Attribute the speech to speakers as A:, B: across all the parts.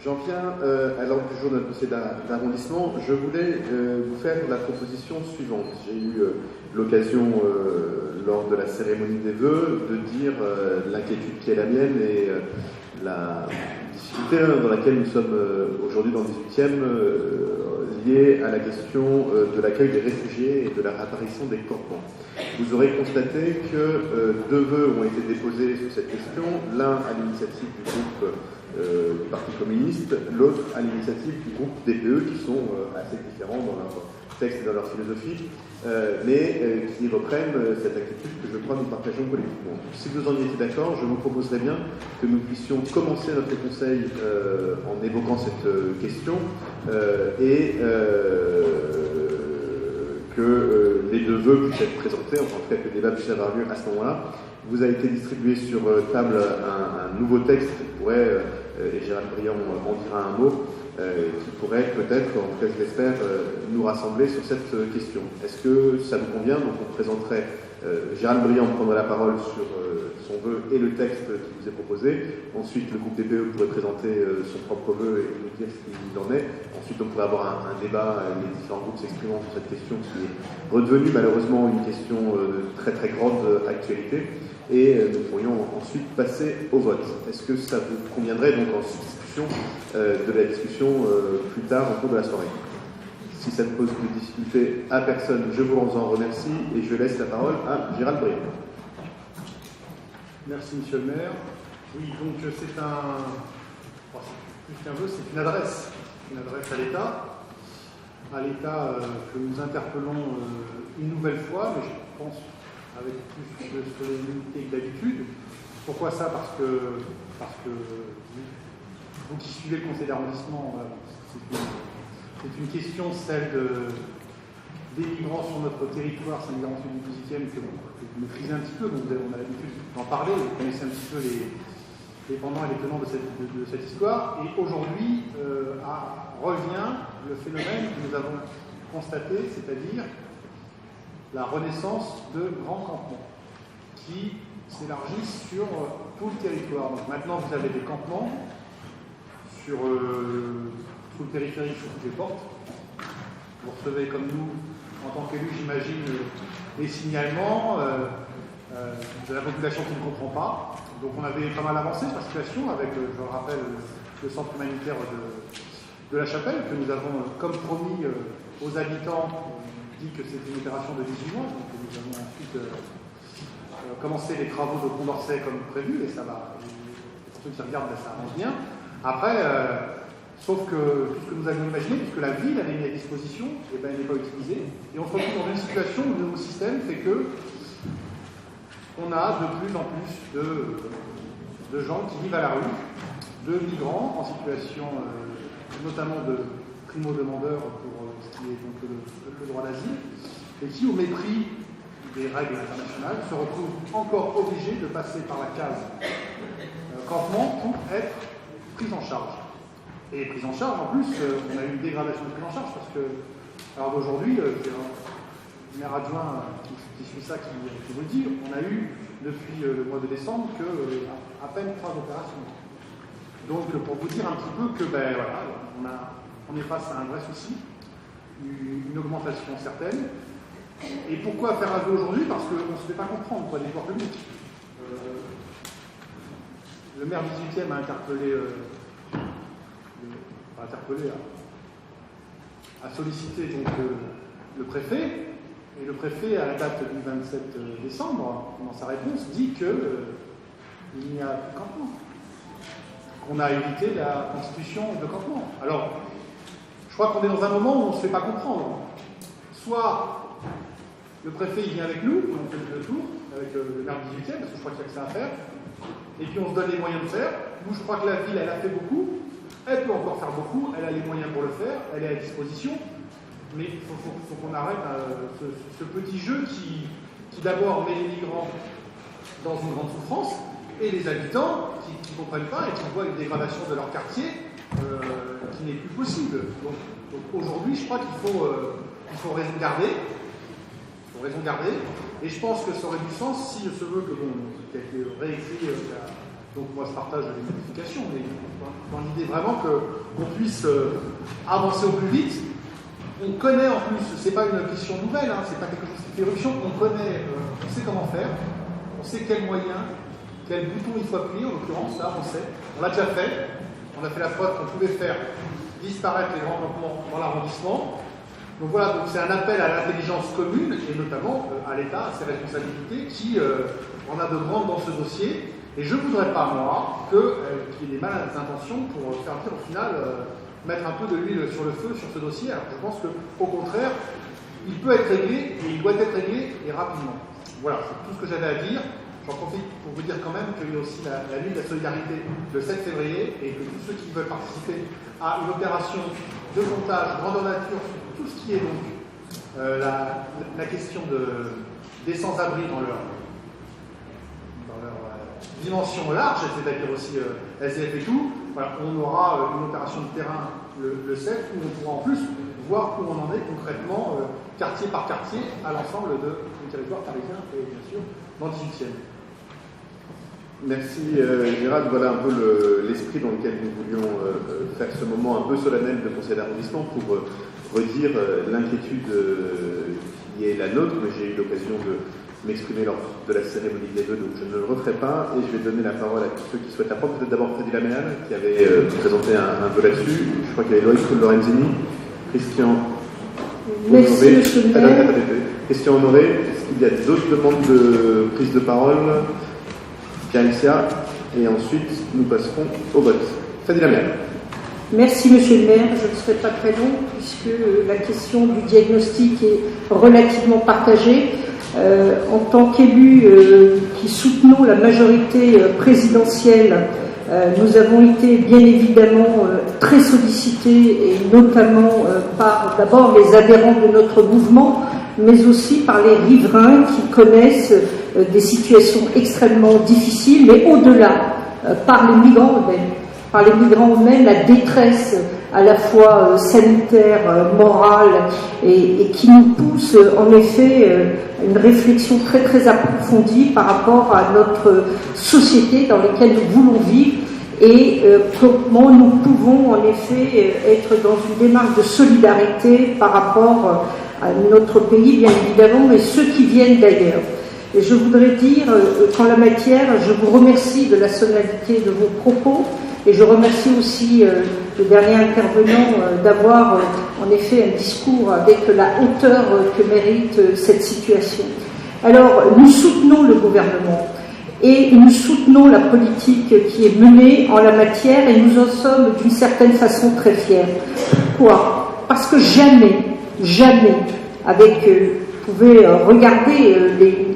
A: J'en viens à l'ordre du jour de notre dossier d'arrondissement. Je voulais vous faire la proposition suivante. J'ai eu l'occasion, lors de la cérémonie des vœux, de dire l'inquiétude qui est la mienne et la difficulté dans laquelle nous sommes aujourd'hui dans le 18e, liée à la question de l'accueil des réfugiés et de la réapparition des campements. Vous aurez constaté que deux vœux ont été déposés sur cette question, l'un à l'initiative du groupe du Parti communiste, l'autre à l'initiative du groupe DPE, qui sont assez différents dans leur texte et dans leur philosophie, mais qui reprennent cette inquiétude que je crois nous partageons collectivement. Si vous en étiez d'accord, je vous proposerais bien que nous puissions commencer notre conseil en évoquant cette question et que les deux vœux puissent être présentés, en tout cas que le débat puisse avoir lieu à ce moment-là. Vous a été distribué sur table un nouveau texte qui pourrait, et Gérald Briand en dira un mot, qui pourrait peut-être, en tout cas je l'espère, nous rassembler sur cette question. Est-ce que ça vous convient? Donc on présenterait, Gérald Briand prendrait la parole sur son vœu et le texte qui vous est proposé. Ensuite, le groupe DPE pourrait présenter son propre vœu et nous dire ce qu'il en est. Ensuite, on pourrait avoir un débat, les différents groupes s'exprimant sur cette question qui est redevenue malheureusement une question de très très grande actualité. Et nous pourrions ensuite passer au vote. Est-ce que ça vous conviendrait donc en substitution de la discussion plus tard au cours de la soirée? Si ça ne pose de difficulté à personne, je vous en remercie et je laisse la parole à Gérald Briand.
B: Merci Monsieur le maire. Oui, donc c'est plus qu'un vœu, c'est une adresse à l'État que nous interpellons une nouvelle fois, mais je pense avec plus de solennité que d'habitude. Pourquoi ça? Parce que vous qui suivez le conseil d'arrondissement, c'est une question, celle des migrants sur notre territoire, c'est une garantie du 18e que vous maîtrisez un petit peu, donc on a l'habitude d'en parler, vous connaissez un petit peu les pendants et les tenants de cette histoire. Et aujourd'hui revient le phénomène que nous avons constaté, c'est-à-dire la renaissance de grands campements qui s'élargissent sur tout le territoire. Donc maintenant, vous avez des campements sur tout le périphérique, sur toutes les portes. Vous recevez comme nous, en tant qu'élus, j'imagine, les signalements de la population qui ne comprend pas. Donc on avait pas mal avancé sur la situation avec, je le rappelle, le centre humanitaire de la Chapelle, que nous avons, comme promis aux habitants, dit que c'était une opération de 18 mois, donc nous avons ensuite commencé les travaux de Condorcet comme prévu, et ça va, pour ceux qui regardent, ça avance bien. Après, sauf que tout ce que nous avions imaginé, puisque la ville avait mis à disposition, eh ben, elle n'est pas utilisée, et on se retrouve dans une situation où le nouveau système fait que on a de plus en plus de gens qui vivent à la rue, de migrants en situation notamment de primo-demandeurs pour ce qui est donc le droit d'asile, et qui, au mépris des règles internationales, se retrouvent encore obligés de passer par la case campement pour être pris en charge. Et prise en charge, en plus, on a eu une dégradation de prise en charge, parce que, alors d'aujourd'hui, c'est le maire adjoint qui suit ça qui vous le dit, on a eu, depuis le mois de décembre, que à peine 3 opérations. Donc, pour vous dire un petit peu que, ben voilà, on est face à un vrai souci, une augmentation certaine. Et pourquoi faire un vœu aujourd'hui? Parce qu'on ne se fait pas comprendre, quoi, des pouvoirs publics. Le maire 18e a interpellé, a sollicité donc le préfet, et le préfet, à la date du 27 décembre, dans sa réponse, dit qu'il n'y a plus de campement. On a évité la constitution de campement. Alors, je crois qu'on est dans un moment où on ne se fait pas comprendre. Soit le préfet il vient avec nous, on fait le tour avec le maire 18e, parce que je crois qu'il y a que ça à faire, et puis on se donne les moyens de faire. Nous, je crois que la ville, elle a fait beaucoup, elle peut encore faire beaucoup, elle a les moyens pour le faire, elle est à disposition, mais il faut qu'on arrête ce petit jeu qui d'abord met les migrants dans une grande souffrance, et les habitants qui ne comprennent pas et qui voient une dégradation de leur quartier qui n'est plus possible. Donc aujourd'hui, je crois qu'il faut raison garder. Et je pense que ça aurait du sens si ce vœu qui a été réécrit Donc moi je partage les modifications, mais dans l'idée vraiment qu'on puisse avancer au plus vite. On connaît en plus, c'est pas une question nouvelle, hein, c'est pas quelque chose qui fait éruption, on connaît, on sait comment faire, on sait quels moyens, quel bouton il faut appuyer, en l'occurrence, là on sait, on l'a déjà fait, on a fait la preuve qu'on pouvait faire disparaître les grands campements dans l'arrondissement. Donc voilà, donc c'est un appel à l'intelligence commune, et notamment à l'État, à ses responsabilités, qui en a de grandes dans ce dossier. Et je ne voudrais pas, moi, qu'il y ait des malas intentions pour faire dire au final, mettre un peu de l'huile sur le feu sur ce dossier. Alors je pense qu'au contraire, il peut être réglé, et il doit être réglé, et rapidement. Voilà, c'est tout ce que j'avais à dire. J'en profite pour vous dire quand même qu'il y a aussi la nuit de la solidarité le 7 février, et que tous ceux qui veulent participer à une opération de montage, grandeur nature, tout ce qui est donc la question des sans-abri dans leur dimension large, c'est-à-dire aussi SDF et tout, voilà, on aura une opération de terrain le 7 où on pourra en plus voir où on en est concrètement, quartier par quartier, à l'ensemble du territoire parisien et bien sûr dans le 18e.
A: Merci Gérald. Voilà un peu l'esprit dans lequel nous voulions faire ce moment un peu solennel de conseil d'arrondissement pour redire l'inquiétude qui est la nôtre, mais j'ai eu l'occasion de m'exprimer lors de la cérémonie des vœux, donc je ne le referai pas, et je vais donner la parole à tous ceux qui souhaitent la prendre. Peut-être d'abord Freddy Laméal, qui avait présenté un vœu là-dessus. Je crois qu'il y avait Loïc Lorenzini, Christian
C: Honoré.
A: Christian Honoré, est-ce qu'il y a d'autres demandes de prise de parole? Pierre-Alexia, et ensuite nous passerons au vote. Freddy Laméal.
C: Merci Monsieur le maire, je ne serai pas très long puisque la question du diagnostic est relativement partagée. En tant qu'élus qui soutenons la majorité présidentielle, nous avons été bien évidemment très sollicités, et notamment par d'abord les adhérents de notre mouvement, mais aussi par les riverains qui connaissent des situations extrêmement difficiles, mais au-delà, par les migrants eux-mêmes. Par les migrants eux-mêmes, la détresse à la fois sanitaire, morale, et qui nous pousse en effet une réflexion très très approfondie par rapport à notre société dans laquelle nous voulons vivre, et comment nous pouvons en effet être dans une démarche de solidarité par rapport à notre pays, bien évidemment, mais ceux qui viennent d'ailleurs. Et je voudrais dire qu'en la matière, je vous remercie de la sonorité de vos propos, et je remercie aussi le dernier intervenant d'avoir en effet un discours avec la hauteur que mérite cette situation. Alors, nous soutenons le gouvernement et nous soutenons la politique qui est menée en la matière, et nous en sommes d'une certaine façon très fiers. Pourquoi? Parce que jamais, vous pouvez regarder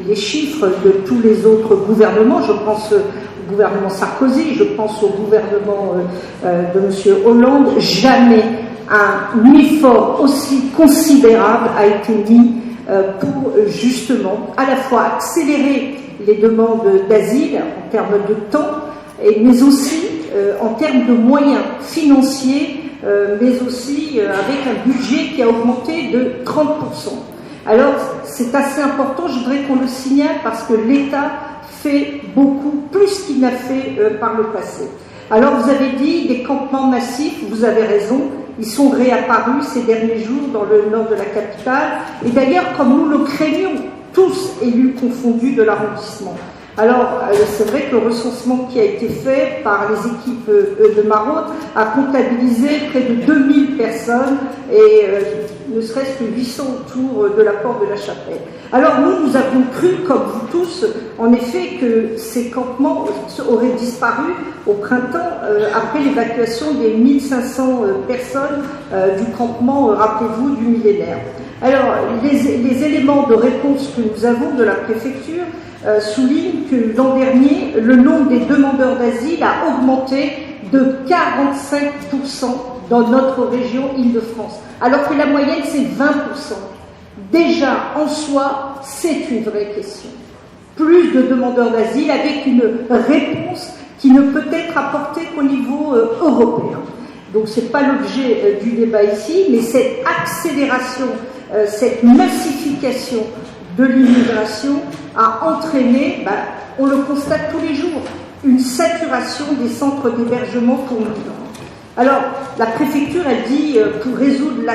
C: les chiffres de tous les autres gouvernements, je pense au gouvernement Sarkozy, je pense au gouvernement de M. Hollande, jamais un effort aussi considérable a été mis pour justement à la fois accélérer les demandes d'asile en termes de temps, mais aussi en termes de moyens financiers, mais aussi avec un budget qui a augmenté de 30%. Alors, c'est assez important, je voudrais qu'on le signale, parce que l'État fait beaucoup plus qu'il n'a fait par le passé. Alors, vous avez dit des campements massifs, vous avez raison, ils sont réapparus ces derniers jours dans le nord de la capitale, et d'ailleurs, comme nous le craignions, tous élus confondus de l'arrondissement. Alors, c'est vrai que le recensement qui a été fait par les équipes de Maraude a comptabilisé près de 2000 personnes, et ne serait-ce que 800 autour de la porte de la Chapelle. Alors nous avions cru, comme vous tous, en effet, que ces campements auraient disparu au printemps, après l'évacuation des 1500 personnes du campement, rappelez-vous, du millénaire. Alors, les éléments de réponse que nous avons de la préfecture soulignent que l'an dernier, le nombre des demandeurs d'asile a augmenté de 45% dans notre région Île-de-France, alors que la moyenne c'est 20%. Déjà, en soi, c'est une vraie question. Plus de demandeurs d'asile avec une réponse qui ne peut être apportée qu'au niveau européen. Donc ce n'est pas l'objet du débat ici, mais cette accélération, cette massification de l'immigration a entraîné, on le constate tous les jours, une saturation des centres d'hébergement pour migrants. Alors, la préfecture, elle dit, pour résoudre la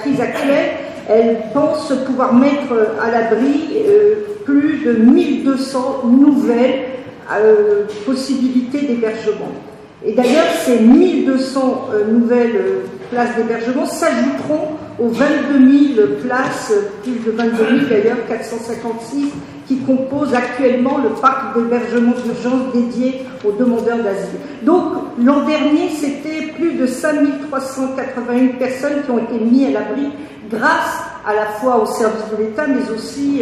C: crise actuelle, elle pense pouvoir mettre à l'abri plus de 1200 nouvelles possibilités d'hébergement. Et d'ailleurs, ces 1200 nouvelles places d'hébergement s'ajouteront aux 22 000 places, plus de 22 000 d'ailleurs, 456, qui composent actuellement le parc d'hébergement d'urgence dédié aux demandeurs d'asile. Donc, l'an dernier, c'était plus de 5 381 personnes qui ont été mises à l'abri grâce à la fois au service de l'État, mais aussi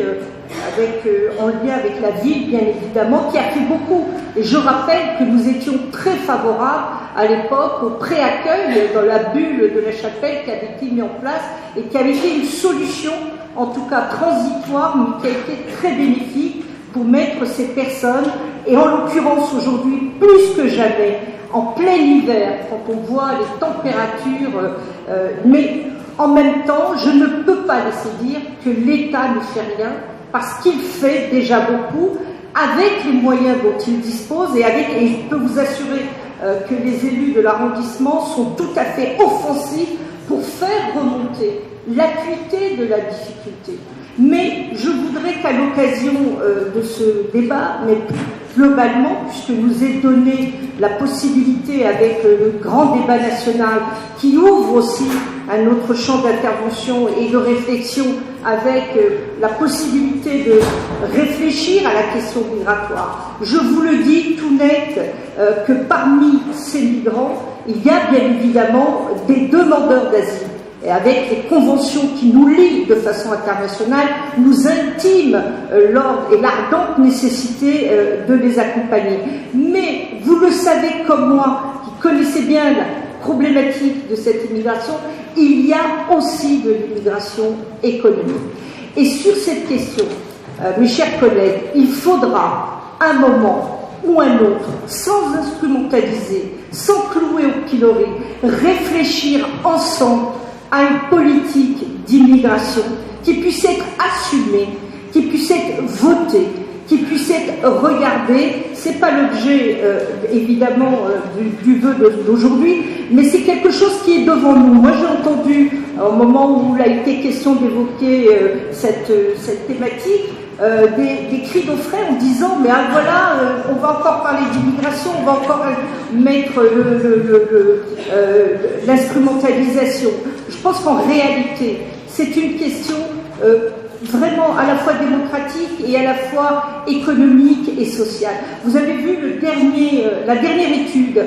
C: en lien avec la ville, bien évidemment, qui a fait beaucoup. Et je rappelle que nous étions très favorables à l'époque au pré-accueil dans la bulle de la Chapelle qui avait été mis en place et qui avait été une solution, en tout cas transitoire, mais qui a été très bénéfique pour mettre ces personnes, et en l'occurrence aujourd'hui plus que jamais, en plein hiver, quand on voit les températures, mais en même temps, je ne peux pas laisser dire que l'État ne fait rien, parce qu'il fait déjà beaucoup, avec les moyens dont il dispose, et je peux vous assurer que les élus de l'arrondissement sont tout à fait offensifs pour faire remonter l'acuité de la difficulté. Mais je voudrais qu'à l'occasion de ce débat, mais plus globalement, puisque nous est donné la possibilité avec le grand débat national qui ouvre aussi un autre champ d'intervention et de réflexion avec la possibilité de réfléchir à la question migratoire. Je vous le dis tout net que parmi ces migrants, il y a bien évidemment des demandeurs d'asile. Et avec les conventions qui nous lient de façon internationale, nous intiment l'ordre et l'ardente nécessité de les accompagner. Mais vous le savez comme moi, qui connaissez bien la problématique de cette immigration, il y a aussi de l'immigration économique. Et sur cette question, mes chers collègues, il faudra un moment ou un autre, sans instrumentaliser, sans clouer au pilori, réfléchir ensemble à une politique d'immigration qui puisse être assumée, qui puisse être votée, qui puisse être regardée. C'est pas l'objet évidemment du vœu d'aujourd'hui, mais c'est quelque chose qui est devant nous. Moi, j'ai entendu au moment où il a été question d'évoquer cette thématique des cris d'orfraie en disant mais voilà, on va encore parler d'immigration, on va encore mettre l'instrumentalisation. Je pense qu'en réalité, c'est une question vraiment à la fois démocratique et à la fois économique et sociale. Vous avez vu la dernière étude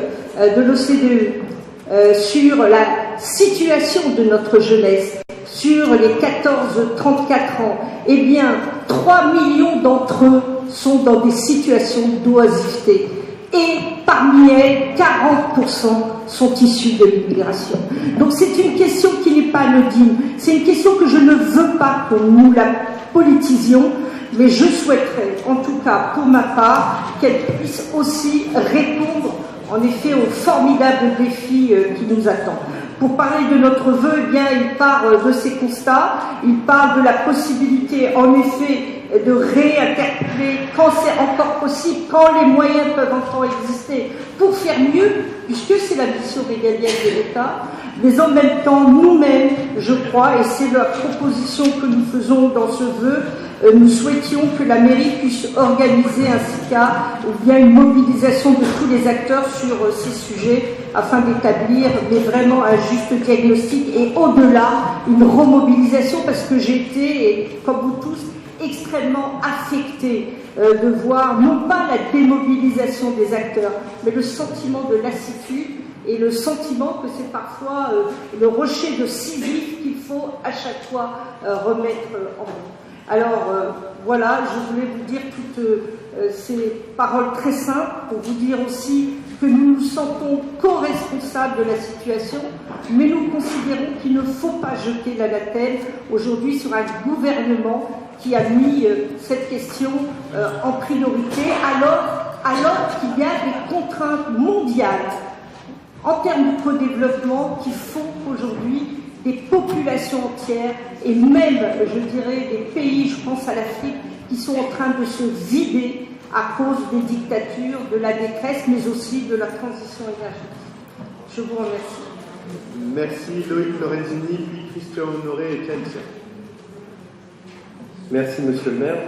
C: de l'OCDE sur la situation de notre jeunesse, sur les 14-34 ans. Eh bien, 3 millions d'entre eux sont dans des situations d'oisiveté. Et parmi elles, 40% sont issus de l'immigration. Donc c'est une question qui n'est pas anodine. C'est une question que je ne veux pas que nous la politisions, mais je souhaiterais, en tout cas pour ma part, qu'elle puisse aussi répondre en effet aux formidables défis qui nous attendent. Pour parler de notre vœu, eh bien, il part de ces constats, il parle de la possibilité, en effet, de réinterpeller quand c'est encore possible, quand les moyens peuvent encore exister, pour faire mieux, puisque c'est la mission régalienne de l'État, mais en même temps, nous-mêmes, je crois, et c'est la proposition que nous faisons dans ce vœu, nous souhaitions que la mairie puisse organiser ainsi qu'il y a une mobilisation de tous les acteurs sur ces sujets afin d'établir mais vraiment un juste diagnostic et au-delà une remobilisation, parce que j'ai été, et comme vous tous, extrêmement affectée de voir non pas la démobilisation des acteurs, mais le sentiment de lassitude et le sentiment que c'est parfois le rocher de Sisyphe qu'il faut à chaque fois remettre en route. Alors voilà, je voulais vous dire toutes ces paroles très simples pour vous dire aussi que nous nous sentons co-responsables de la situation, mais nous considérons qu'il ne faut pas jeter l'anathème aujourd'hui sur un gouvernement qui a mis cette question en priorité alors qu'il y a des contraintes mondiales en termes de co-développement qui font qu'aujourd'hui des populations entières et même, je dirais, des pays, je pense à l'Afrique, qui sont en train de se vider à cause des dictatures, de la détresse, mais aussi de la transition énergétique. Je vous remercie.
A: Merci Loïc Lorenzini, puis Christian Honoré et Pierre Lucien.
D: Merci Monsieur le maire.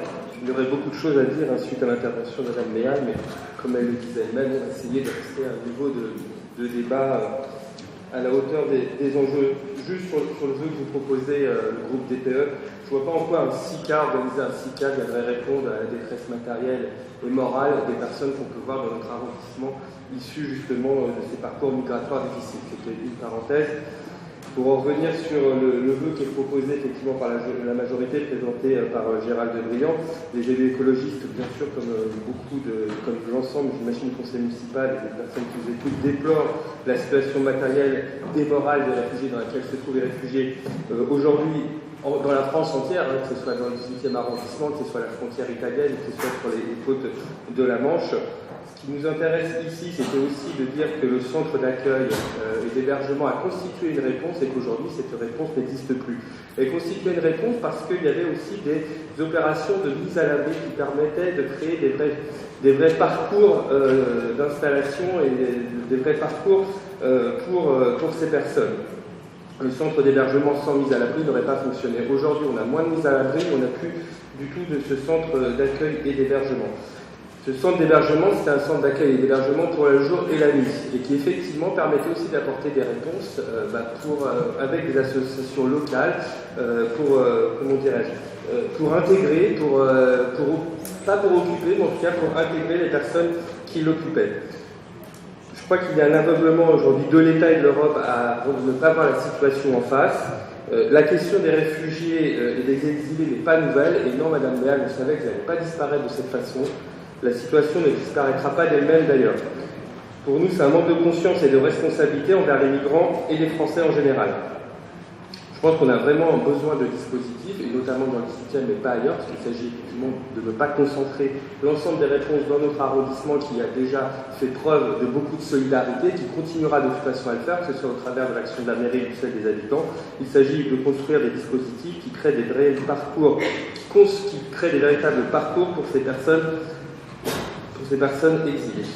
D: Il y aurait beaucoup de choses à dire suite à l'intervention de Mme Léal, mais comme elle le disait elle-même, on va essayer de rester à un niveau de débat à la hauteur des enjeux. Juste sur le vœu que vous proposez, le groupe DPE, je ne vois pas en quoi organiser un SICA viendrait répondre à la détresse matérielle et morale des personnes qu'on peut voir dans notre arrondissement, issues justement de ces parcours migratoires difficiles. C'était une parenthèse. Pour en revenir sur le vœu qui est proposé effectivement par la majorité, présenté par Gérald Debriand, les élus écologistes, bien sûr, comme l'ensemble, j'imagine, du conseil municipal et des personnes qui nous écoutent, déplorent la situation matérielle et morale des réfugiés dans laquelle se trouvent les réfugiés aujourd'hui dans la France entière, que ce soit dans le 18e arrondissement, que ce soit la frontière italienne, que ce soit sur les côtes de la Manche. Ce qui nous intéresse ici, c'était aussi de dire que le centre d'accueil et d'hébergement a constitué une réponse et qu'aujourd'hui, cette réponse n'existe plus. Elle constituait une réponse parce qu'il y avait aussi des opérations de mise à l'abri qui permettaient de créer des vrais parcours d'installation et des vrais parcours pour ces personnes. Le centre d'hébergement sans mise à l'abri n'aurait pas fonctionné. Aujourd'hui, on a moins de mise à l'abri, on n'a plus du tout de ce centre d'accueil et d'hébergement. Ce centre d'hébergement, c'était un centre d'accueil et d'hébergement pour le jour et la nuit, et qui effectivement permettait aussi d'apporter des réponses avec des associations locales pour intégrer, pas pour occuper, mais en tout cas pour intégrer les personnes qui l'occupaient. Je crois qu'il y a un aveuglement aujourd'hui de l'État et de l'Europe à ne pas voir la situation en face. La question des réfugiés et des exilés n'est pas nouvelle, et non, Madame Léal, vous savez que vous n'allez pas disparaître de cette façon. La situation ne disparaîtra pas d'elle-même d'ailleurs. Pour nous, c'est un manque de conscience et de responsabilité envers les migrants et les Français en général. Je pense qu'on a vraiment besoin de dispositifs, et notamment dans le 18e, mais pas ailleurs, parce qu'il s'agit effectivement de ne pas concentrer l'ensemble des réponses dans notre arrondissement qui a déjà fait preuve de beaucoup de solidarité, qui continuera de toute façon à le faire, que ce soit au travers de l'action de la mairie ou celle des habitants. Il s'agit de construire des dispositifs qui créent des vrais parcours, qui créent des véritables parcours pour ces personnes exilées.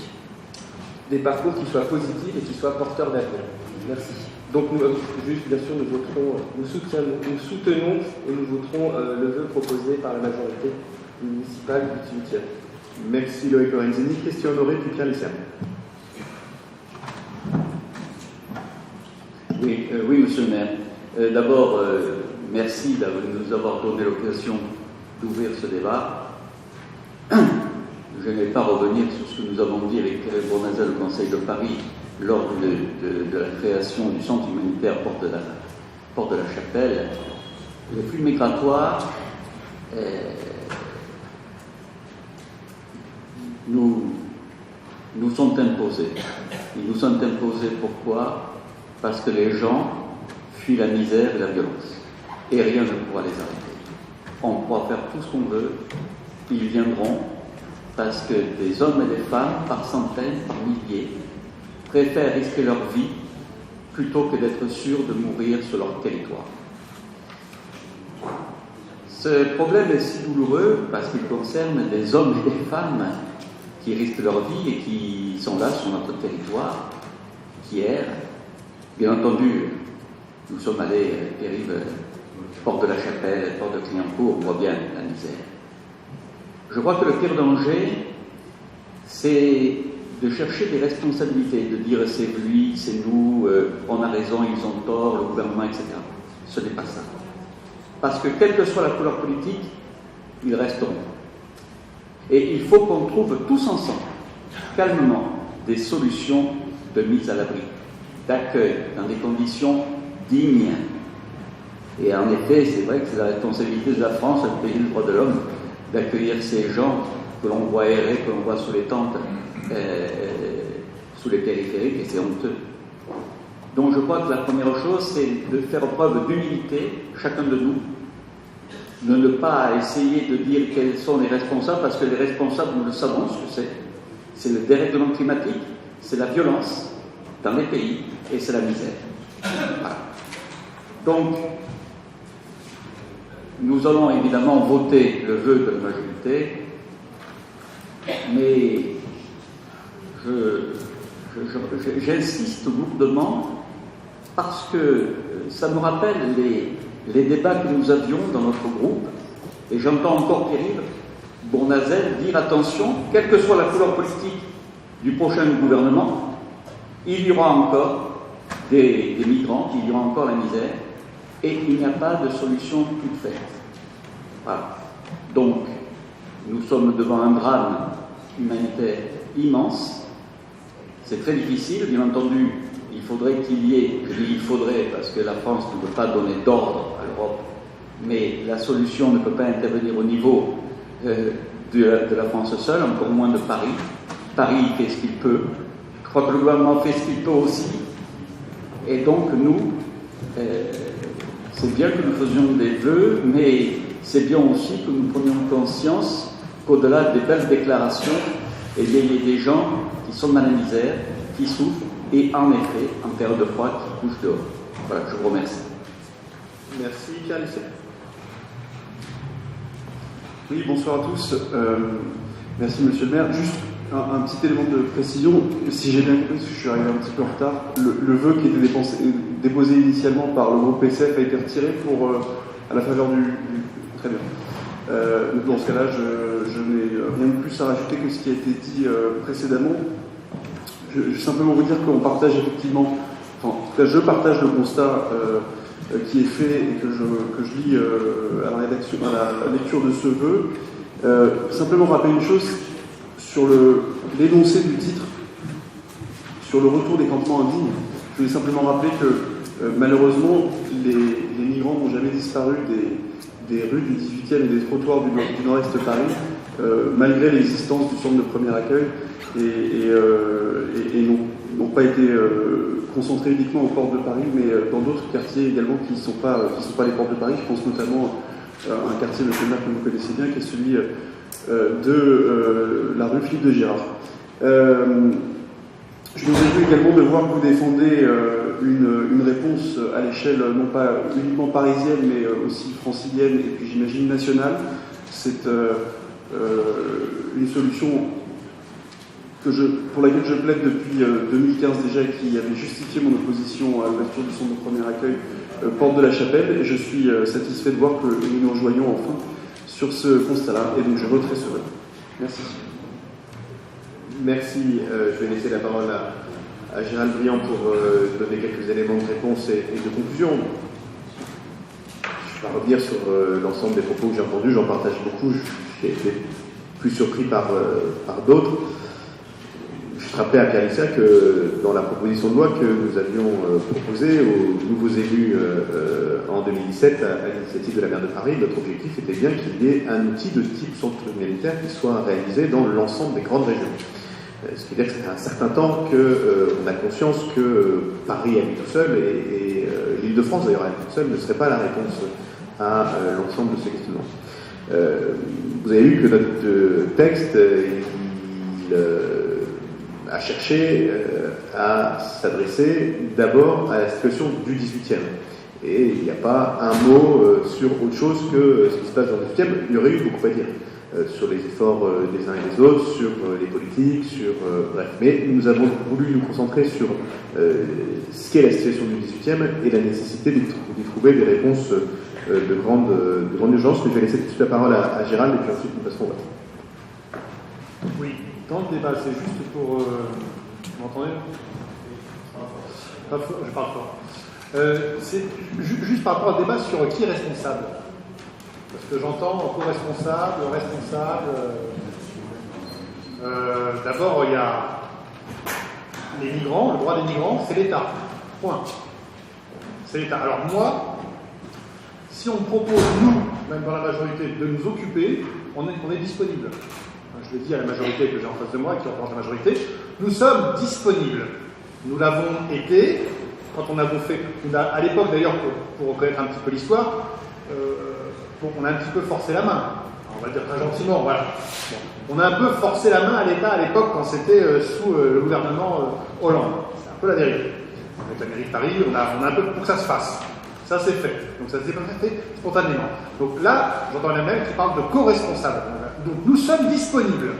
D: Des parcours qui soient positifs et qui soient porteurs d'avenir. Merci. Donc, bien sûr, nous soutenons et nous voterons le vœu proposé par la majorité municipale du 18e.
A: Merci Loïc Lorenzini. Christian Honoré, puis Pierre Lucien.
E: Oui, monsieur le maire. D'abord, merci de nous avoir donné l'occasion d'ouvrir ce débat. Je ne vais pas revenir sur ce que nous avons dit avec Thierry Bournazel au Conseil de Paris lors de la création du centre humanitaire Porte de la Chapelle. Les flux migratoires nous sont imposés. Ils nous sont imposés pourquoi ? Parce que les gens fuient la misère et la violence. Et rien ne pourra les arrêter. On pourra faire tout ce qu'on veut. Ils viendront parce que des hommes et des femmes, par centaines, par milliers, préfèrent risquer leur vie plutôt que d'être sûrs de mourir sur leur territoire. Ce problème est si douloureux parce qu'il concerne des hommes et des femmes qui risquent leur vie et qui sont là sur notre territoire, qui errent. Bien entendu, nous sommes allés à Rive, Porte de la Chapelle, Porte de Clignancourt, on voit bien la misère. Je crois que le pire danger, c'est de chercher des responsabilités, de dire c'est lui, c'est nous, on a raison, ils ont tort, le gouvernement, etc. Ce n'est pas ça. Parce que quelle que soit la couleur politique, ils resteront. Et il faut qu'on trouve tous ensemble, calmement, des solutions de mise à l'abri, d'accueil, dans des conditions dignes. Et en effet, c'est vrai que c'est la responsabilité de la France, un pays du droit de l'homme, d'accueillir ces gens que l'on voit errer, que l'on voit sous les tentes, sous les périphériques, et c'est honteux. Donc je crois que la première chose, c'est de faire preuve d'humilité, chacun de nous, de ne pas essayer de dire quels sont les responsables, parce que les responsables, nous le savons ce que c'est. C'est le dérèglement climatique, c'est la violence dans les pays, et c'est la misère. Voilà. Donc, nous allons évidemment voter le vœu de la majorité. mais j'insiste lourdement parce que ça me rappelle les débats que nous avions dans notre groupe, et j'entends encore Pierre-Yves Bournazel dire attention, quelle que soit la couleur politique du prochain gouvernement, il y aura encore des migrants, il y aura encore la misère, et il n'y a pas de solution toute faite. Voilà. Donc, nous sommes devant un drame humanitaire immense. C'est très difficile, bien entendu. Il faudrait qu'il y ait, je dis il faudrait parce que la France ne peut pas donner d'ordre à l'Europe, mais la solution ne peut pas intervenir au niveau de la France seule, encore moins de Paris. Paris fait ce qu'il peut. Je crois que le gouvernement fait ce qu'il peut aussi. Et donc nous, c'est bien que nous faisions des vœux, mais c'est bien aussi que nous prenions conscience qu'au-delà des belles déclarations, il y a des gens qui sont dans la misère, qui souffrent, et en effet, en période de froid, qui couchent dehors. Voilà, je vous remercie.
A: Merci, Pierre Lisset.
F: Oui, bonsoir à tous. Merci, monsieur le maire. Juste un petit élément de précision. Si j'ai bien compris, parce que je suis arrivé un petit peu en retard, le vœu qui était déposé initialement par le groupe PCF a été retiré à la faveur du... Très bien. Dans ce cas-là, je n'ai rien de plus à rajouter que ce qui a été dit précédemment. Je vais simplement vous dire qu'on partage effectivement, enfin, en tout cas je partage le constat qui est fait et que je lis à la lecture de ce vœu. Simplement rappeler une chose sur l'énoncé du titre, sur le retour des campements indignes. Je voulais simplement rappeler que malheureusement les migrants n'ont jamais disparu des rues du 18e et des trottoirs du nord-est de Paris, malgré l'existence du centre de premier accueil, et n'ont pas été concentrés uniquement aux portes de Paris, mais dans d'autres quartiers également qui ne sont pas les portes de Paris. Je pense notamment à un quartier, monsieur le maire, que vous connaissez bien, qui est celui de la rue Philippe de Girard. Je me réjouis également de voir que vous défendez une réponse à l'échelle non pas uniquement parisienne, mais aussi francilienne et puis j'imagine nationale. C'est une solution pour laquelle je plaide depuis 2015 déjà, et qui avait justifié mon opposition à l'ouverture du centre de premier accueil Porte de la Chapelle, et je suis satisfait de voir que nous nous rejoignons enfin sur ce constat-là, et donc je voterai ce vote. Merci.
A: Merci. Je vais laisser la parole à Gérald Briand pour donner quelques éléments de réponse et de conclusion. Je vais pas revenir sur l'ensemble des propos que j'ai entendus, j'en partage beaucoup, j'ai été plus surpris par d'autres. Je rappelais à Pierre Lisset que dans la proposition de loi que nous avions proposée aux nouveaux élus en 2017 à l'initiative de la maire de Paris, notre objectif était bien qu'il y ait un outil de type centre humanitaire qui soit réalisé dans l'ensemble des grandes régions. Ce qui veut dire que ça fait un certain temps qu'on a conscience que Paris à lui tout seul et l'Île-de-France d'ailleurs à lui tout seul ne serait pas la réponse à l'ensemble de ces questionnements. Vous avez vu que notre texte a cherché à s'adresser d'abord à la situation du 18e. Et il n'y a pas un mot sur autre chose que ce qui se passe dans le 18e. Il y aurait eu beaucoup à dire sur les efforts des uns et des autres, sur les politiques, bref. Mais nous avons voulu nous concentrer sur ce qu'est la situation du 18e et la nécessité d'y trouver des réponses de grande urgence. Mais je vais laisser tout de suite la parole à Gérald et puis ensuite nous passerons au vote.
B: Oui, dans le débat, c'est juste pour... vous m'entendez ? Je parle fort. C'est juste par rapport au débat sur qui est responsable. Parce que j'entends co-responsable, responsable. D'abord, il y a les migrants, le droit des migrants, c'est l'État. Point. C'est l'État. Alors moi, si on propose, nous, même dans la majorité, de nous occuper, on est disponible. Je le dis à la majorité que j'ai en face de moi, qui représente la majorité, nous sommes disponibles. Nous l'avons été, quand on a fait, à l'époque d'ailleurs, pour reconnaître un petit peu l'histoire, on a un petit peu forcé la main. On va dire très gentiment, voilà. Bon. On a un peu forcé la main à l'État à l'époque quand c'était sous le gouvernement Hollande. C'est un peu la vérité. Avec la mairie de Paris, on a un peu pour que ça se fasse. Ça c'est fait. Donc ça s'est pas fait spontanément. Donc là, j'entends la même qui parle de co-responsable. Donc nous sommes disponibles.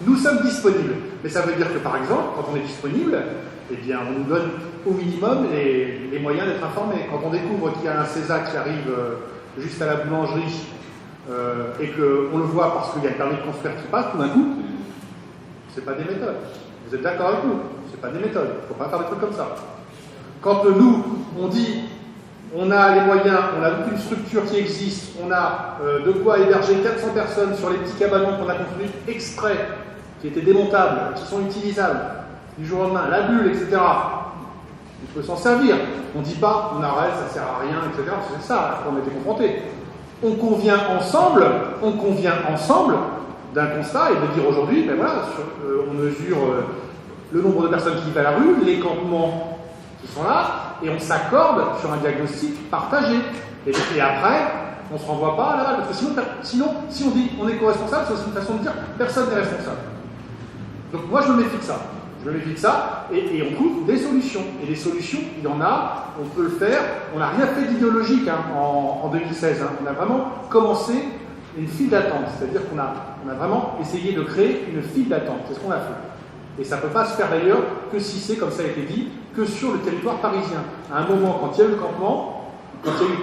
B: Nous sommes disponibles. Mais ça veut dire que, par exemple, quand on est disponible, eh bien, on nous donne au minimum les moyens d'être informés. Quand on découvre qu'il y a un CESA qui arrive juste à la boulangerie et qu'on le voit parce qu'il y a le permis de construire qui passe, tout d'un coup, c'est pas des méthodes. Vous êtes d'accord avec nous? C'est pas des méthodes. Il ne faut pas faire des trucs comme ça. Quand nous, on dit, on a les moyens, on a toute une structure qui existe, on a de quoi héberger 400 personnes sur les petits cabanons qu'on a construits exprès, qui étaient démontables, qui sont utilisables, du jour au lendemain, la bulle, etc. On peut s'en servir. On ne dit pas, on arrête, ça ne sert à rien, etc. C'est ça, après on a été confrontés. On convient ensemble d'un constat et de dire aujourd'hui, ben voilà, on mesure le nombre de personnes qui vivent à la rue, les campements qui sont là, et on s'accorde sur un diagnostic partagé. Et après, on ne se renvoie pas à la balle, parce que sinon, si on dit on est co-responsable, c'est aussi une façon de dire personne n'est responsable. Donc moi, je me méfie de ça. Et on trouve des solutions. Et des solutions, il y en a, on peut le faire. On n'a rien fait d'idéologique en 2016. On a vraiment commencé une file d'attente. C'est-à-dire qu'on a vraiment essayé de créer une file d'attente. C'est ce qu'on a fait. Et ça ne peut pas se faire d'ailleurs que si c'est, comme ça a été dit, que sur le territoire parisien. À un moment, quand il y a eu le campement, quand il y a eu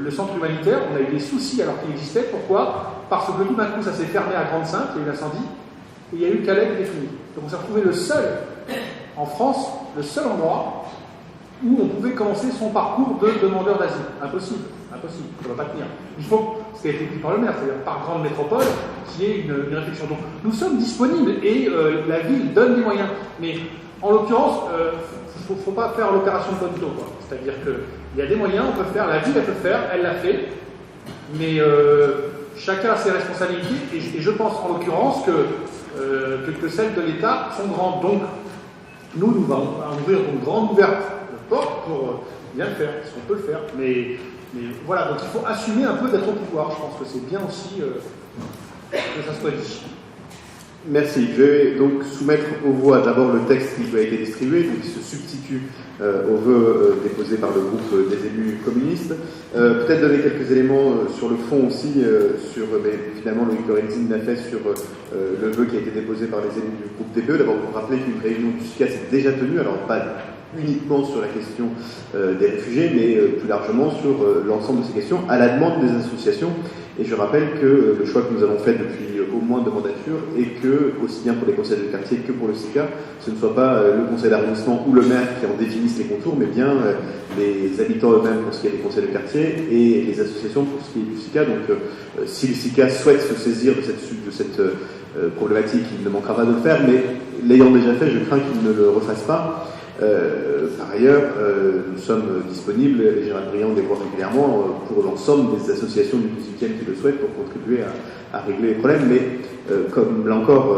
B: le centre humanitaire, on a eu des soucis alors qu'il existait. Pourquoi? Parce que tout d'un coup, ça s'est fermé à Grande-Synthe, il y a eu l'incendie, et il y a eu Calais qui est fini. Donc on s'est retrouvé en France, le seul endroit où on pouvait commencer son parcours de demandeur d'asile. Impossible, ça ne va pas tenir. Il faut, ce qui a été dit par le maire, c'est-à-dire par grande métropole, qu'il y ait une réflexion. Donc nous sommes disponibles et la ville donne des moyens. Mais en l'occurrence, il ne faut pas faire l'opération de Bonneto. C'est-à-dire qu'il y a des moyens, on peut faire, la ville elle peut faire, elle l'a fait, mais chacun a ses responsabilités et je pense en l'occurrence que celles de l'État sont grandes. Donc, nous allons ouvrir une grande ouverte de porte pour bien le faire, si on peut le faire. Mais voilà, donc il faut assumer un peu d'être au pouvoir. Je pense que c'est bien aussi que ça soit dit.
A: Merci. Je vais donc soumettre aux voix d'abord le texte qui a été distribué, qui se substitue aux vœux déposés par le groupe des élus communistes. Peut-être donner quelques éléments sur le fond aussi, mais finalement Loïc Lorenzin l'a fait sur le vœu qui a été déposé par les élus du groupe DPE. D'abord pour rappeler qu'une réunion du SICA s'est déjà tenue, alors pas uniquement sur la question des réfugiés, mais plus largement sur l'ensemble de ces questions, à la demande des associations. Et je rappelle que le choix que nous avons fait depuis au moins deux mandatures est que, aussi bien pour les conseils de quartier que pour le SICA, ce ne soit pas le conseil d'arrondissement ou le maire qui en définissent les contours, mais bien les habitants eux-mêmes pour ce qui est des conseils de quartier et les associations pour ce qui est du SICA. Donc si le SICA souhaite se saisir de cette problématique, il ne manquera pas de le faire, mais l'ayant déjà fait, je crains qu'il ne le refasse pas. Par ailleurs, nous sommes disponibles, et Gérald Briand les voit régulièrement, pour l'ensemble des associations du 18e qui le souhaitent pour contribuer à régler les problèmes, mais comme là encore,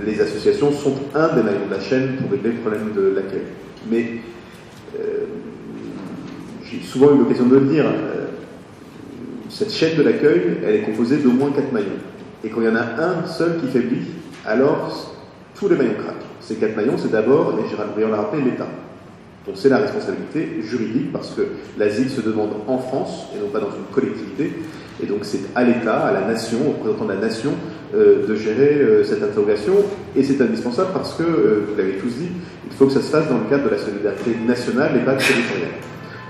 A: les associations sont un des maillons de la chaîne pour régler le problème de l'accueil. Mais j'ai souvent eu l'occasion de le dire, cette chaîne de l'accueil, elle est composée d'au moins 4 maillons. Et quand il y en a un seul qui faiblit, alors tous les maillons craquent. Ces 4 maillons, c'est d'abord, et Gérald Briand l'a rappelé, l'État. Donc c'est la responsabilité juridique, parce que l'asile se demande en France, et non pas dans une collectivité, et donc c'est à l'État, à la nation, au représentant de la nation, de gérer cette interrogation, et c'est indispensable parce que, vous l'avez tous dit, il faut que ça se fasse dans le cadre de la solidarité nationale et pas territoriale.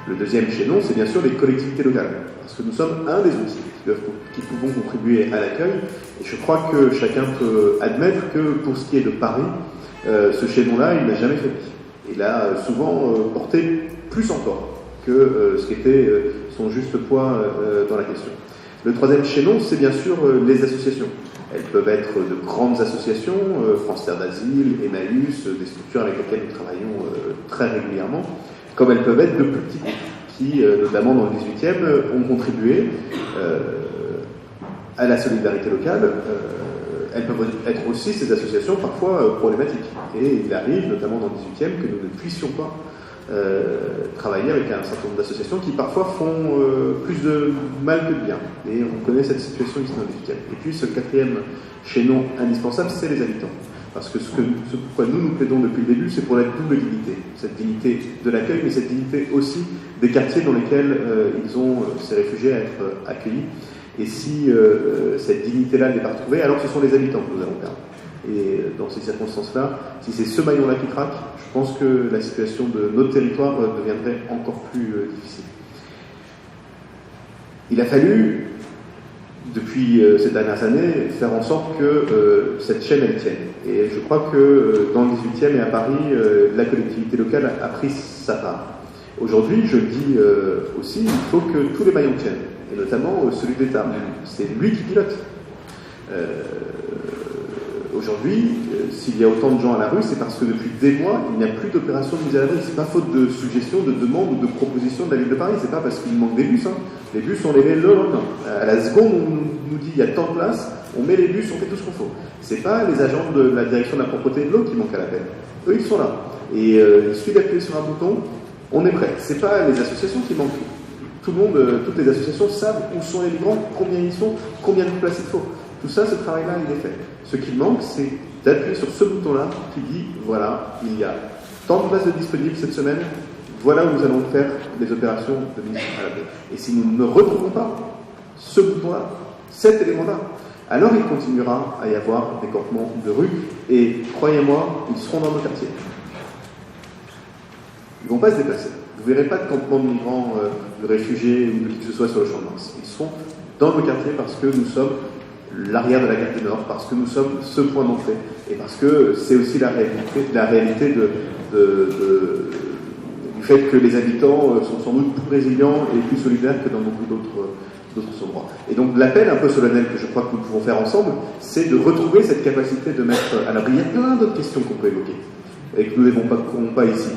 A: Le deuxième chaînon, c'est bien sûr les collectivités locales, parce que nous sommes un des outils qui pouvons contribuer à l'accueil, et je crois que chacun peut admettre que pour ce qui est de Paris, ce chaînon-là, il n'a jamais fait. Il a souvent porté plus encore que ce qui était son juste poids dans la question. Le troisième chaînon, c'est bien sûr les associations. Elles peuvent être de grandes associations, France Terre d'Asile, Emmaüs, des structures avec lesquelles nous travaillons très régulièrement, comme elles peuvent être de plus petits groupes qui, notamment dans le 18e, ont contribué à la solidarité locale. Elles peuvent être aussi, ces associations, parfois problématiques. Et il arrive, notamment dans le 18e, que nous ne puissions pas travailler avec un certain nombre d'associations qui parfois font plus de mal que de bien. Et on connaît cette situation ici dans le 18e. Et puis ce quatrième chaînon indispensable, c'est les habitants. Parce que ce pourquoi nous plaidons depuis le début, c'est pour la double dignité. Cette dignité de l'accueil, mais cette dignité aussi des quartiers dans lesquels ils ont ces réfugiés à être accueillis. Et si cette dignité-là n'est pas retrouvée, alors ce sont les habitants que nous allons perdre. Et dans ces circonstances-là, si c'est ce maillon-là qui craque, je pense que la situation de notre territoire deviendrait encore plus difficile. Il a fallu, depuis ces dernières années, faire en sorte que cette chaîne, elle tienne. Et je crois que dans le 18e et à Paris, la collectivité locale a pris sa part. Aujourd'hui, je le dis aussi, il faut que tous les maillons tiennent, et notamment celui d'État. C'est lui qui pilote. Aujourd'hui, s'il y a autant de gens à la rue, c'est parce que depuis des mois, il n'y a plus d'opération de mise à l'abri. C'est pas faute de suggestions, de demandes ou de propositions de la ville de Paris. C'est pas parce qu'il manque des bus. Les bus, on les met le lendemain. À la seconde, on nous dit il y a tant de place, on met les bus, on fait tout ce qu'on faut. C'est pas les agents de la direction de la propreté de l'eau qui manquent à l'appel. Eux, ils sont là. Et il suffit d'appuyer sur un bouton, on est prêt. C'est pas les associations qui manquent. Tout le monde, toutes les associations savent où sont les migrants, combien ils sont, combien de places il faut. Tout ça, ce travail-là, il est fait. Ce qui manque, c'est d'appuyer sur ce bouton-là qui dit, voilà, il y a tant de places de disponibles cette semaine, voilà où nous allons faire des opérations de mise à l'abri. Et si nous ne retrouvons pas ce bouton-là, cet élément-là, alors il continuera à y avoir des campements de rue, et croyez-moi, ils seront dans nos quartiers. Ils ne vont pas se déplacer. Vous ne verrez pas de campement de migrants, de réfugiés ou de qui que ce soit sur le Champ de Mars. Ils seront dans nos quartiers parce que nous sommes l'arrière de la gare du Nord, parce que nous sommes ce point d'entrée, et parce que c'est aussi la réalité du fait que les habitants sont sans doute plus résilients et plus solidaires que dans beaucoup d'autres endroits. Et donc l'appel un peu solennel que je crois que nous pouvons faire ensemble, c'est de retrouver cette capacité de mettre à l'abri. Il y a plein d'autres questions qu'on peut évoquer, et que nous n'évoquons pas ici.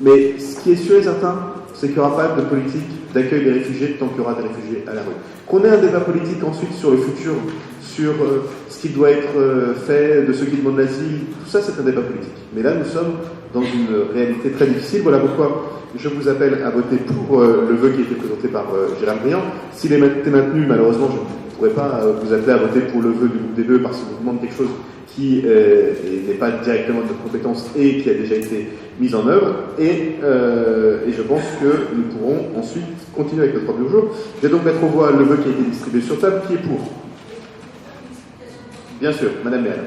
A: Mais ce qui est sûr et certain, c'est qu'il n'y aura pas de politique d'accueil des réfugiés tant qu'il y aura des réfugiés à la rue. Qu'on ait un débat politique ensuite sur le futur, sur ce qui doit être fait de ceux qui demandent l'asile, tout ça c'est un débat politique. Mais là nous sommes dans une réalité très difficile. Voilà pourquoi je vous appelle à voter pour le vœu qui a été présenté par Gérald Briand. S'il est maintenu, malheureusement je ne pourrais pas vous appeler à voter pour le vœu du groupe des vœux parce qu'il vous demande quelque chose qui n'est pas directement de notre compétence et qui a déjà été mise en œuvre, et je pense que nous pourrons ensuite continuer avec notre premier jour. Je vais donc mettre au voie le vœu qui a été distribué sur table. Qui est pour? Bien sûr, Madame Méal.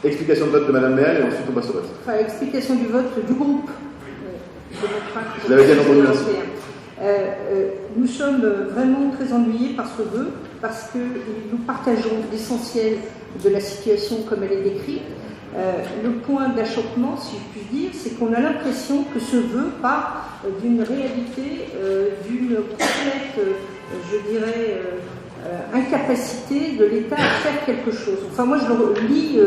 A: Explication de vote de Madame Méal et ensuite on passe au vote.
C: Enfin, explication du vote du groupe.
A: Je l'avais bien entendu, merci.
C: Nous sommes vraiment très ennuyés par ce vœu, parce que nous partageons l'essentiel de la situation comme elle est décrite. Le point d'achoppement, si je puis dire, c'est qu'on a l'impression que ce vœu part d'une réalité, d'une complète, je dirais, incapacité de l'État à faire quelque chose. Enfin, moi, je le lis,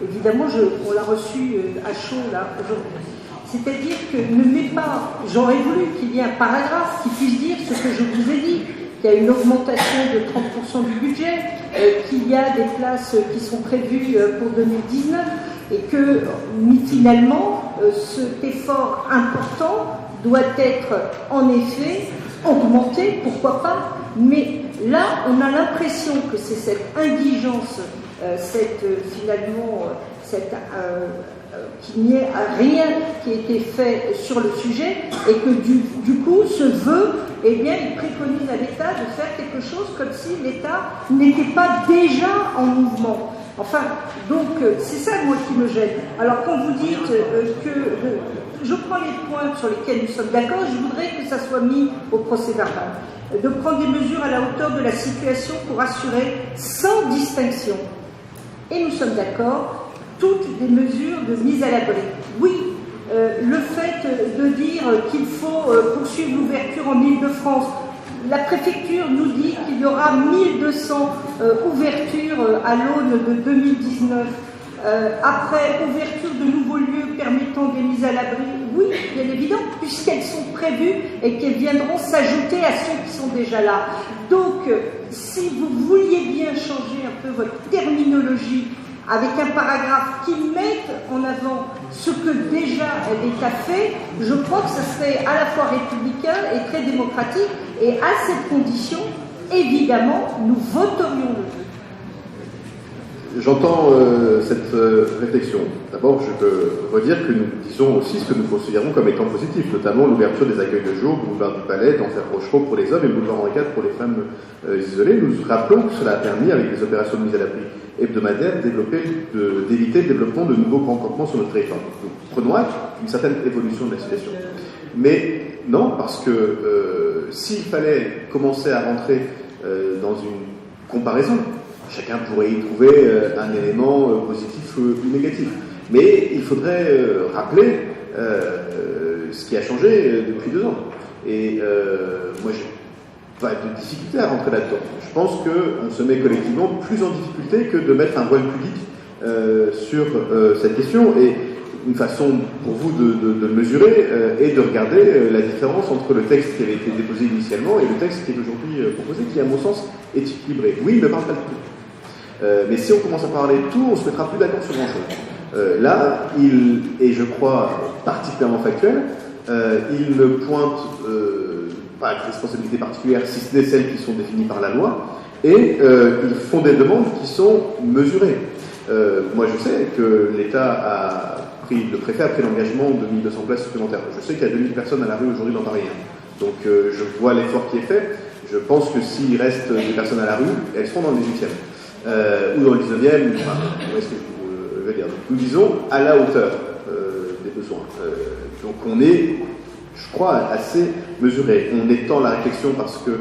C: évidemment, on l'a reçu à chaud, là, aujourd'hui. C'est-à-dire que ne met pas, j'aurais voulu qu'il y ait un paragraphe qui puisse dire ce que je vous ai dit, qu'il y a une augmentation de 30% du budget, qu'il y a des places qui sont prévues pour 2019, et que finalement, cet effort important doit être en effet augmenté, pourquoi pas, mais là, on a l'impression que c'est cette indigence, qu'il n'y ait rien qui ait été fait sur le sujet, et que du coup, ce vœu, eh bien, il préconise à l'État de faire quelque chose comme si l'État n'était pas déjà en mouvement. Enfin, donc, c'est ça, moi, qui me gêne. Alors, quand vous dites je prends les points sur lesquels nous sommes d'accord, je voudrais que ça soit mis au procès-verbal. De prendre des mesures à la hauteur de la situation pour assurer sans distinction. Et nous sommes d'accord, toutes des mesures de mise à l'abri. Oui, le fait de dire qu'il faut poursuivre l'ouverture en Île-de-France, la préfecture nous dit qu'il y aura 1200 ouvertures à l'aune de 2019. Après, ouverture de nouveaux lieux permettant des mises à l'abri, oui, bien évidemment, puisqu'elles sont prévues et qu'elles viendront s'ajouter à ceux qui sont déjà là. Donc, si vous vouliez bien changer un peu votre terminologie avec un paragraphe qui mette en avant ce que déjà l'État fait, je crois que ce serait à la fois républicain et très démocratique, et à cette condition, évidemment, nous voterions le vœu.
A: j'entends cette réflexion. D'abord, je peux redire que nous disons aussi ce que nous considérons comme étant positif, notamment l'ouverture des accueils de jour, boulevard du Palais, d'Enfer Rochereau pour les hommes et boulevard Henri IV pour les femmes isolées. Nous rappelons que cela a permis, avec des opérations de mise à l'abri hebdomadaires, d'éviter le développement de nouveaux grands campements sur notre territoire. Nous prenons acte d'une certaine évolution de la situation. Mais non, parce que s'il fallait commencer à rentrer dans une comparaison, chacun pourrait y trouver un élément positif ou négatif. Mais il faudrait rappeler ce qui a changé depuis 2 ans. Et moi, j'ai pas de difficulté à rentrer là-dedans. Je pense qu'on se met collectivement plus en difficulté que de mettre un voile public sur cette question. Et une façon pour vous de le mesurer est de regarder la différence entre le texte qui avait été déposé initialement et le texte qui est aujourd'hui proposé, qui, à mon sens, est équilibré. Oui, il ne parle pas de tout. Mais si on commence à parler de tout, on ne se mettra plus d'accord sur grand-chose. Là, il est, je crois, particulièrement factuel. Il ne pointe pas de responsabilité particulière, si ce n'est celles qui sont définies par la loi, et ils font des demandes qui sont mesurées. Moi, je sais que l'État le préfet a pris l'engagement de 1200 places supplémentaires. Je sais qu'il y a 2000 personnes à la rue aujourd'hui dans Paris. Donc, je vois l'effort qui est fait. Je pense que s'il reste des personnes à la rue, elles seront dans le 18e. Ou dans le 19e, enfin, où est-ce que je veux dire. Donc, nous disons à la hauteur des besoins. Donc, on est, je crois, assez mesuré. On étend la réflexion parce que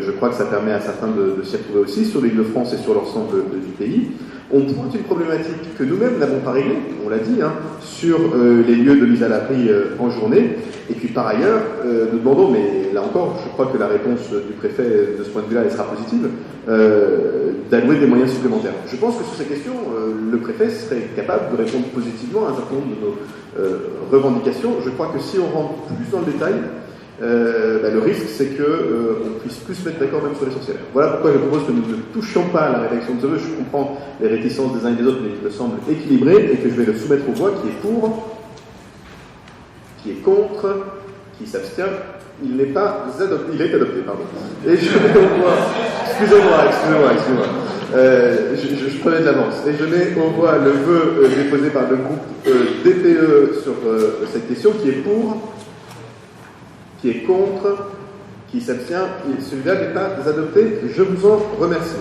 A: je crois que ça permet à certains de s'y retrouver aussi sur l'Île-de-France et sur l'ensemble du pays. On pointe une problématique que nous-mêmes n'avons pas réglée, on l'a dit, sur les lieux de mise à l'abri en journée. Et puis par ailleurs, nous demandons, mais là encore, je crois que la réponse du préfet de ce point de vue-là, elle sera positive, d'allouer des moyens supplémentaires. Je pense que sur ces questions, le préfet serait capable de répondre positivement à un certain nombre de nos revendications. Je crois que si on rentre plus dans le détail, le risque, c'est qu'on puisse plus se mettre d'accord même sur l'essentiel. Voilà pourquoi je propose que nous ne touchions pas à la rédaction de ce vœu. Je comprends les réticences des uns et des autres, mais il me semble équilibré et que je vais le soumettre aux voix qui est pour, qui est contre, qui s'abstient. Il n'est pas adopté. Il est adopté, pardon. Et je mets aux voix. Excusez-moi. Je prenais de l'avance. Et je mets aux voix le vœu déposé par le groupe DPE sur cette question qui est pour, qui est contre, qui s'abstient. Celui-là n'est pas adopté. Je vous en remercie.